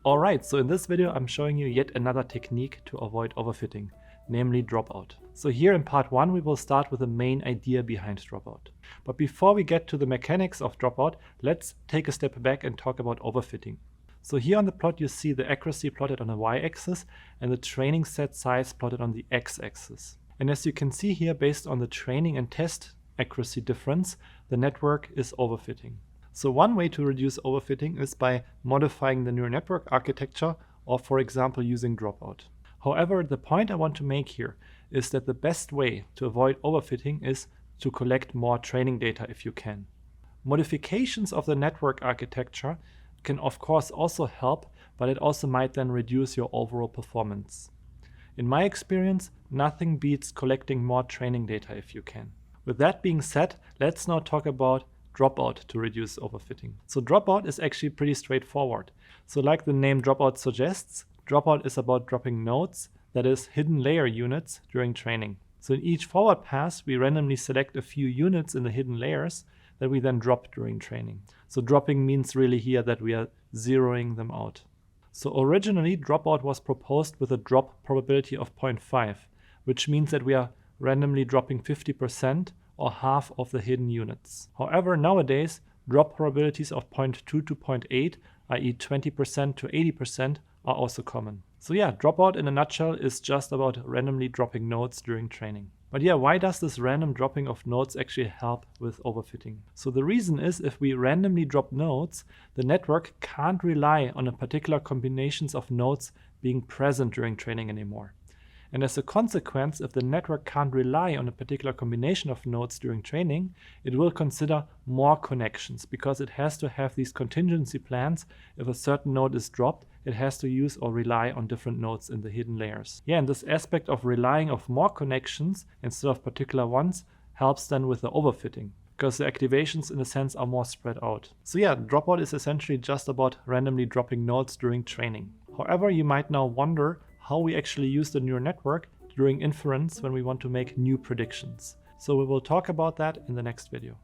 Alright, so in this video I'm showing you yet another technique to avoid overfitting, namely dropout. So here in part 1 we will start with the main idea behind dropout. But before we get to the mechanics of dropout, let's take a step back and talk about overfitting. So here on the plot you see the accuracy plotted on the y-axis and the training set size plotted on the x-axis. And as you can see here, based on the training and test accuracy difference, the network is overfitting. So one way to reduce overfitting is by modifying the neural network architecture or, for example, using dropout. However, the point I want to make here is that the best way to avoid overfitting is to collect more training data if you can. Modifications of the network architecture can of course also help, but it also might then reduce your overall performance. In my experience, nothing beats collecting more training data if you can. With that being said, let's now talk about dropout to reduce overfitting. So dropout is actually pretty straightforward. So like the name dropout suggests, dropout is about dropping nodes, that is hidden layer units, during training. So in each forward pass, we randomly select a few units in the hidden layers that we then drop during training. So dropping means really here that we are zeroing them out. So originally dropout was proposed with a drop probability of 0.5, which means that we are randomly dropping 50% or half of the hidden units. However, nowadays, drop probabilities of 0.2 to 0.8, i.e. 20% to 80%, are also common. So yeah, dropout in a nutshell is just about randomly dropping nodes during training. But yeah, why does this random dropping of nodes actually help with overfitting? So the reason is, if we randomly drop nodes, the network can't rely on a particular combinations of nodes being present during training anymore. And as a consequence, if the network can't rely on a particular combination of nodes during training, it will consider more connections because it has to have these contingency plans. If a certain node is dropped, it has to use or rely on different nodes in the hidden layers. Yeah, and this aspect of relying on more connections instead of particular ones helps then with the overfitting, because the activations in a sense are more spread out. So yeah, dropout is essentially just about randomly dropping nodes during training. However, you might now wonder how we actually use the neural network during inference when we want to make new predictions. So we will talk about that in the next video.